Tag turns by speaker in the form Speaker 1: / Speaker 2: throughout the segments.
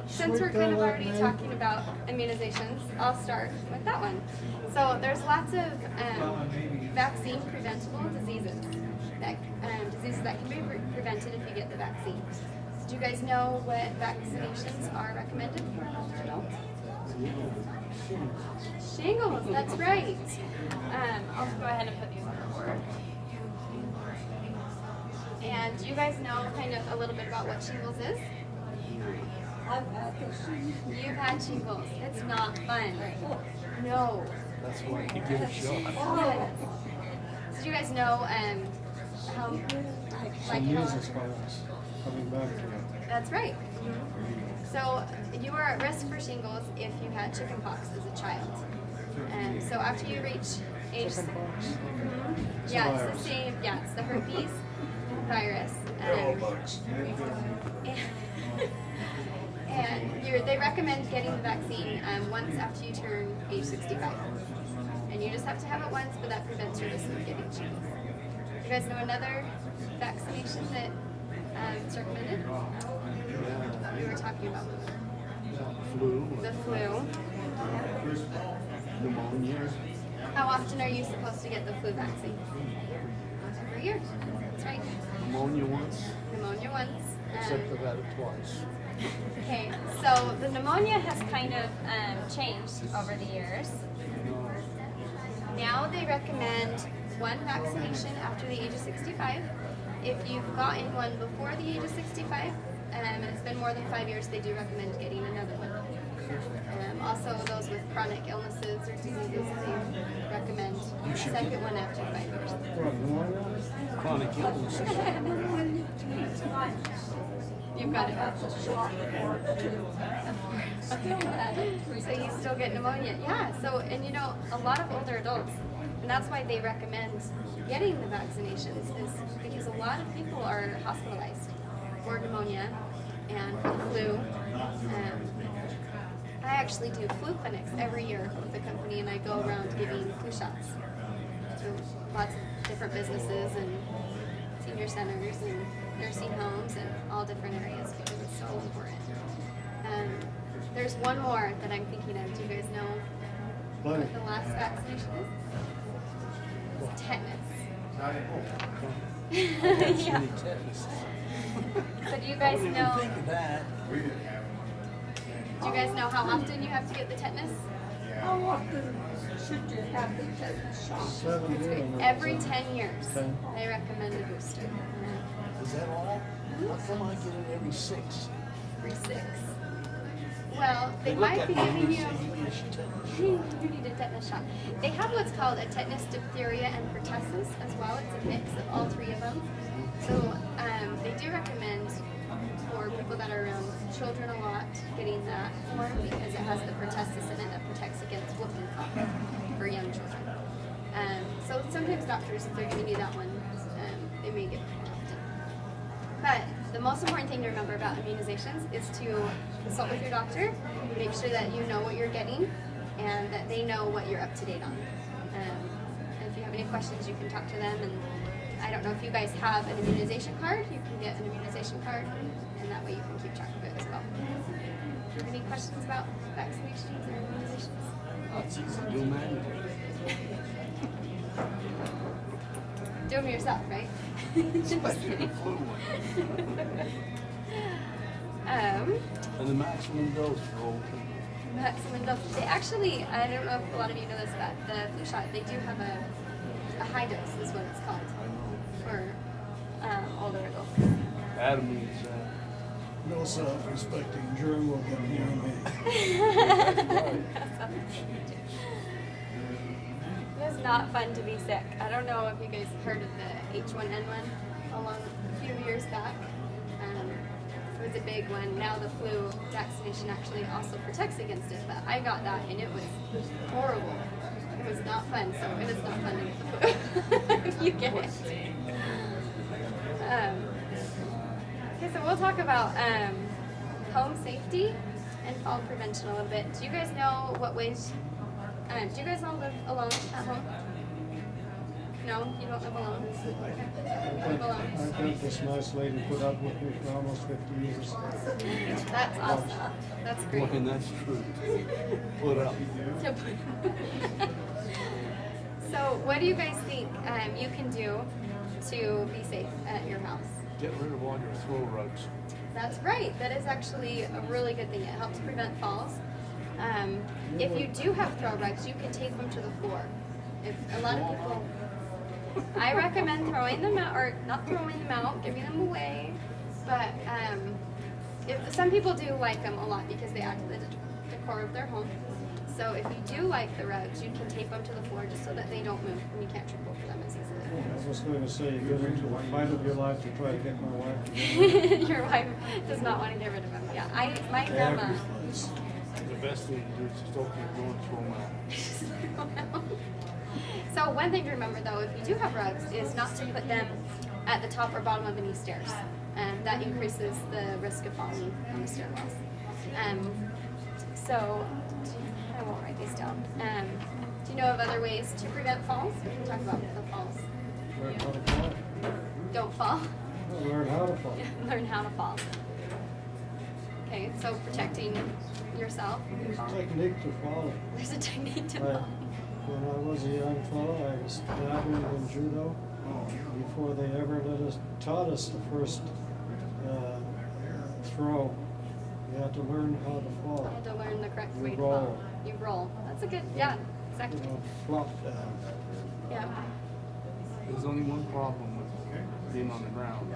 Speaker 1: Since we're kind of already talking about immunizations, I'll start with that one. So there's lots of vaccine preventable diseases that can be prevented if you get the vaccine. Do you guys know what vaccinations are recommended for an older adult? Shingles, that's right. I'll go ahead and put these on the board. And do you guys know kind of a little bit about what shingles is?
Speaker 2: I've had this.
Speaker 1: You've had shingles. It's not fun. No.
Speaker 3: That's why you give a shot.
Speaker 1: Yes. Did you guys know how, like
Speaker 3: Jesus Christ, coming back to it.
Speaker 1: That's right. So you are at risk for shingles if you had chickenpox as a child. So after you reach age, yeah, it's the same. Yeah, it's the herpes virus. And they recommend getting the vaccine once after you turn age 65. And you just have to have it once, but that prevents your risk of getting shingles. You guys know another vaccination that is recommended? We were talking about
Speaker 3: Flu.
Speaker 1: the flu.
Speaker 3: Pneumonia.
Speaker 1: How often are you supposed to get the flu vaccine? Every year. That's right.
Speaker 3: Pneumonia once.
Speaker 1: Pneumonia once.
Speaker 3: Except I've had it twice.
Speaker 1: Okay, so the pneumonia has kind of changed over the years. Now they recommend one vaccination after the age of 65. If you've gotten one before the age of 65, and it's been more than 5 years, they do recommend getting another one. Also, those with chronic illnesses or diseases, they recommend a second one after 5 years.
Speaker 3: Chronic illness.
Speaker 1: You've got it. So you still get pneumonia. Yeah, so, and you know, a lot of older adults, and that's why they recommend getting the vaccinations, is because a lot of people are hospitalized for pneumonia and for the flu. I actually do flu clinics every year with the company, and I go around giving flu shots to lots of different businesses and senior centers and nursing homes and all different areas because it's so important. There's one more that I'm thinking of. Do you guys know what the last vaccination is? It's tetanus. Yeah. So do you guys know?
Speaker 3: Think of that.
Speaker 1: Do you guys know how often you have to get the tetanus?
Speaker 2: How often should you have the tetanus shot?
Speaker 3: 7 years.
Speaker 1: Every 10 years.
Speaker 3: 10.
Speaker 1: They recommend a booster.
Speaker 3: Is that all? How come I get it every 6?
Speaker 1: Every 6. Well, they
Speaker 3: look
Speaker 1: might
Speaker 3: at
Speaker 1: be
Speaker 3: me
Speaker 1: giving
Speaker 3: and
Speaker 1: you.
Speaker 3: say, "You need a tetanus
Speaker 1: You need a tetanus shot. They have what's called a tetanus, diphtheria, and pertussis as well. It's a mix of all 3 of them. So they do recommend for people that are around children a lot getting that form because it has the pertussis in it that protects against whooping cough for young children. So sometimes doctors, if they're giving you that one, they may give it more often. But the most important thing to remember about immunizations is to consult with your doctor, make sure that you know what you're getting, and that they know what you're up to date on. And if you have any questions, you can talk to them. And I don't know if you guys have an immunization card. You can get an immunization card, and that way you can keep track of it as well. Any questions about vaccinations or immunizations?
Speaker 3: That's easy to do manually.
Speaker 1: Do them yourself, right?
Speaker 3: Especially the flu one. And the maximum dose for old people.
Speaker 1: Maximum dose. They actually, I don't know if a lot of you know this about the flu shot, they do have a high dose is what it's called for older adults.
Speaker 3: Adam needs
Speaker 4: No self-respecting germ will come near me.
Speaker 1: It is not fun to be sick. I don't know if you guys heard of the H1N1 a few years back. It was a big one. Now the flu vaccination actually also protects against it, but I got that and it was horrible. It was not fun, so it is not fun to get the flu if you get it. Okay, so we'll talk about home safety and fall prevention a little bit. Do you guys know what ways, do you guys all live alone at home? No, you don't live alone.
Speaker 4: I've got this nice lady put up with me for almost 50 years.
Speaker 1: That's awesome. That's great.
Speaker 3: And that's true. Put up.
Speaker 1: So, what do you guys think you can do to be safe at your house?
Speaker 3: Get rid of all your throw rugs.
Speaker 1: That's right. That is actually a really good thing. It helps prevent falls. If you do have throw rugs, you can tape them to the floor. If a lot of people, I recommend throwing them out, or not throwing them out, giving them away. But some people do like them a lot because they add to the decor of their home. So if you do like the rugs, you can tape them to the floor just so that they don't move and you can't trip over them as easily.
Speaker 4: I was just going to say, you get into the fight of your life to try to get my wife to do it.
Speaker 1: Your wife does not want to get rid of them. Yeah, my grandma.
Speaker 3: The best thing to do is just don't keep going throw them out.
Speaker 1: So one thing to remember though, if you do have rugs, is not to put them at the top or bottom of any stairs. That increases the risk of falling on the stairwells. So I won't write these down. Do you know of other ways to prevent falls? We can talk about the falls.
Speaker 4: Learn how to fall.
Speaker 1: Don't fall.
Speaker 4: Learn how to fall.
Speaker 1: Learn how to fall. Okay, so protecting yourself.
Speaker 4: There's a technique to fall.
Speaker 1: There's a technique to
Speaker 4: I-
Speaker 1: fall.
Speaker 4: When I was a young fellow, I was dabbling in judo before they ever taught us the first throw. You had to learn how to
Speaker 1: You
Speaker 4: fall.
Speaker 1: had to learn the correct
Speaker 4: You
Speaker 1: way to
Speaker 4: roll.
Speaker 1: fall. You roll. That's a good, yeah,
Speaker 4: You
Speaker 1: exactly.
Speaker 4: know, flop down.
Speaker 1: Yeah.
Speaker 3: There's only one problem with being on the ground.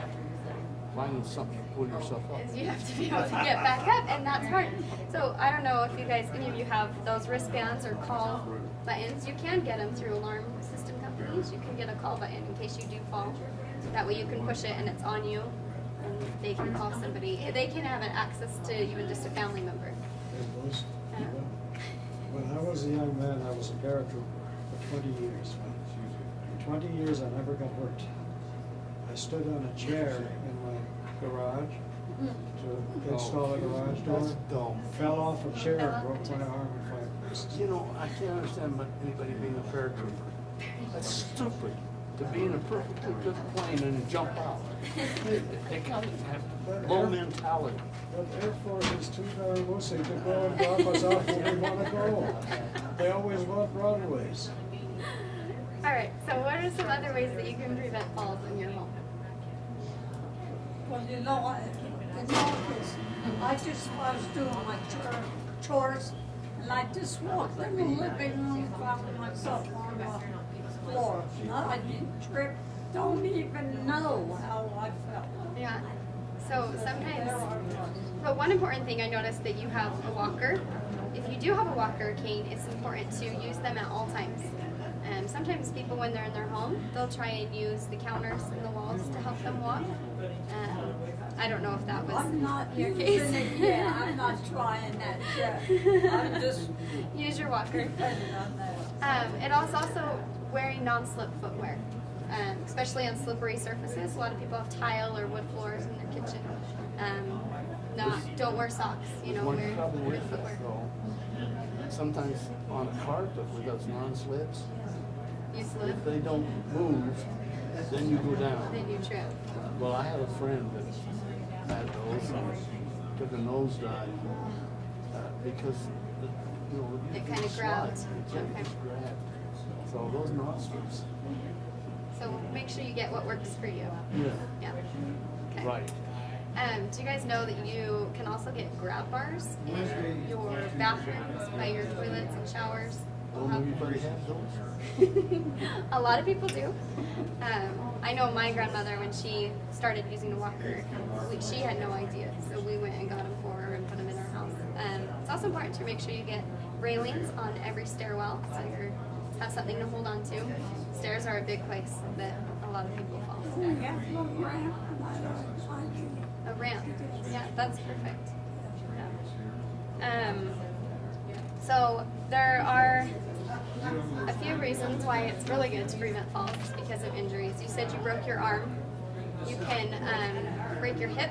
Speaker 3: Finding something to pull yourself up.
Speaker 1: Is you have to be able to get back up, and that's hard. So I don't know if you guys, any of you have those wristbands or call buttons. You can get them through alarm system companies. You can get a call button in case you do fall. That way you can push it and it's on you, and they can call somebody. They can have access to even just a family member.
Speaker 4: It was, when I was a young man, I was a paratrooper for 20 years. For 20 years, I never got hurt. I stood on a chair in my garage to install a garage
Speaker 3: That's
Speaker 4: door.
Speaker 3: dumb.
Speaker 4: Fell off a chair and broke my arm in 5 pieces.
Speaker 3: You know, I can't understand about anybody being a paratrooper. That's stupid. To be in a perfectly good plane and jump out. They gotta have low mentality.
Speaker 4: But Air Force is too darn wussy to go and drop us off where we want to go. They always want runways.
Speaker 1: All right. So what are some other ways that you can prevent falls in your home?
Speaker 2: Well, you know, I just was doing my chores, and I just walked in the living room, found myself on the floor. Now I didn't trip, don't even know how I felt.
Speaker 1: Yeah. So sometimes, but one important thing I noticed that you have a walker. If you do have a walker or cane, it's important to use them at all times. Sometimes people, when they're in their home, they'll try and use the counters and the walls to help them walk. I don't know if that was
Speaker 2: I'm not
Speaker 1: your
Speaker 2: using
Speaker 1: case.
Speaker 2: it yet, I'm not trying that yet. I'm just
Speaker 1: Use your walker.
Speaker 2: depending on that.
Speaker 1: It also wearing non-slip footwear, especially on slippery surfaces. A lot of people have tile or wood floors in their kitchen. Don't wear socks. You know,
Speaker 3: One
Speaker 1: wear
Speaker 3: problem
Speaker 1: good
Speaker 3: with
Speaker 1: footwear.
Speaker 3: it though, sometimes on a carpet with those non-slips,
Speaker 1: You slip,
Speaker 3: if they don't move, then you go down.
Speaker 1: then you trip.
Speaker 3: Well, I had a friend that had those and took a nosedive because
Speaker 1: It kinda
Speaker 3: slide.
Speaker 1: grabbed.
Speaker 3: It
Speaker 1: Okay.
Speaker 3: just grabbed. So those non-slips,
Speaker 1: So make sure you get what works for you.
Speaker 3: yeah,
Speaker 1: Yeah. Okay.
Speaker 3: right.
Speaker 1: Do you guys know that you can also get grab bars in your bathrooms, by your toilets and showers? We'll
Speaker 3: Don't
Speaker 1: have-
Speaker 3: everybody have those?
Speaker 1: A lot of people do. I know my grandmother, when she started using a walker, she had no idea. So we went and got them for her and put them in our house. It's also important to make sure you get railings on every stairwell so you have something to hold on to. Stairs are a big place that a lot of people fall.
Speaker 2: We have no ramp, and I do.
Speaker 1: A ramp. Yeah, that's perfect. Yeah. So there are a few reasons why it's really good to prevent falls because of injuries. You said you broke your arm. You can break your hip.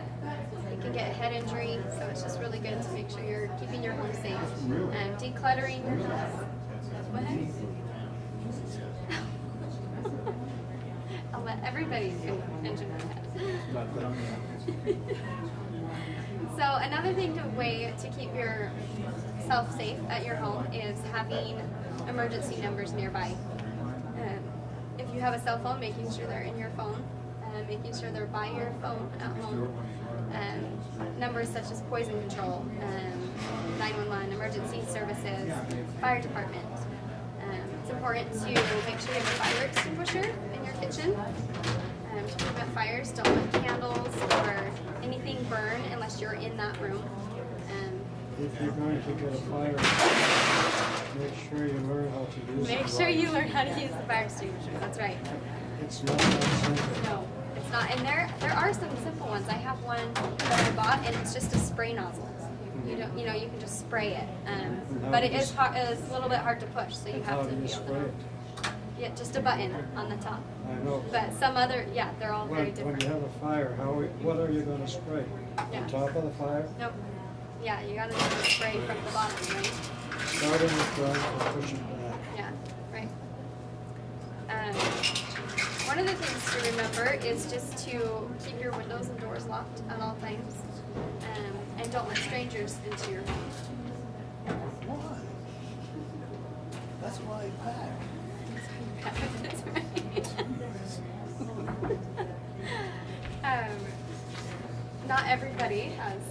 Speaker 1: You can get a head injury. So it's just really good to make sure you're keeping your home safe. Decluttering your house. What? everybody's engine room has. So another thing to keep yourself safe at your home is having emergency numbers nearby. If you have a cell phone, making sure they're in your phone, making sure they're by your phone at home. Numbers such as poison control, 911, emergency services, fire department. It's important to make sure you have a fire extinguisher in your kitchen. To prevent fires, don't let candles or anything burn unless you're in that room.
Speaker 4: If you're going to get a fire, make sure you learn how to use it.
Speaker 1: Make sure you learn how to use the fire extinguisher. That's right.
Speaker 4: It's not that simple.
Speaker 1: No, it's not. And there are some simple ones. I have one that I bought, and it's just a spray nozzle. You can just spray it. But it is a little bit hard to push, so you
Speaker 4: How
Speaker 1: have to
Speaker 4: do you
Speaker 1: be able
Speaker 4: spray
Speaker 1: to.
Speaker 4: it?
Speaker 1: Yeah, just a button on the top.
Speaker 4: I know.
Speaker 1: But some other, they're all very
Speaker 4: When
Speaker 1: different.
Speaker 4: you have a fire, what are you going to spray?
Speaker 1: Yeah.
Speaker 4: On top of the fire?
Speaker 1: Nope. Yeah, you gotta spray from the bottom, right?
Speaker 4: Start in the front and push it back.
Speaker 1: Yeah, right. One of the things to remember is just to keep your windows and doors locked at all times, and don't let strangers into your home.
Speaker 3: Why? That's why I pack.
Speaker 1: That's right. Not everybody has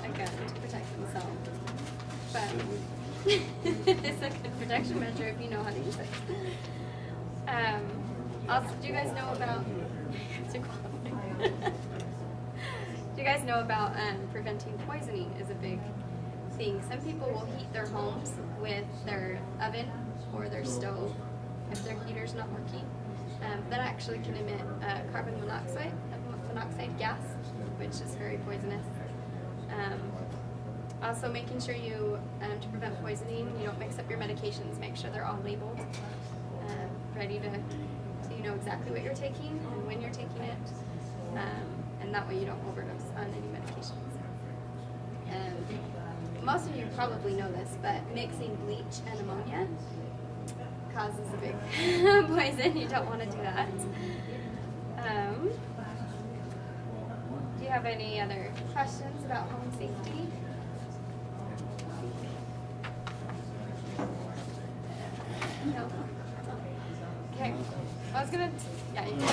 Speaker 1: a gun to protect themselves, but it's a good protection measure if you know how to use it. Also, do you guys know about? Do you guys know about preventing poisoning is a big thing. Some people will heat their homes with their oven or their stove if their heater's not working. That actually can emit carbon monoxide gas, which is very poisonous. Also, making sure you, to prevent poisoning, you don't mix up your medications. Make sure they're all labeled, ready so you know exactly what you're taking and when you're taking it, and that way you don't overdose on any medications. Most of you probably know this, but mixing bleach and ammonia causes a big poison. You don't want to do that. Do you have any other questions about home safety? No? Okay. I was gonna, yeah, you can.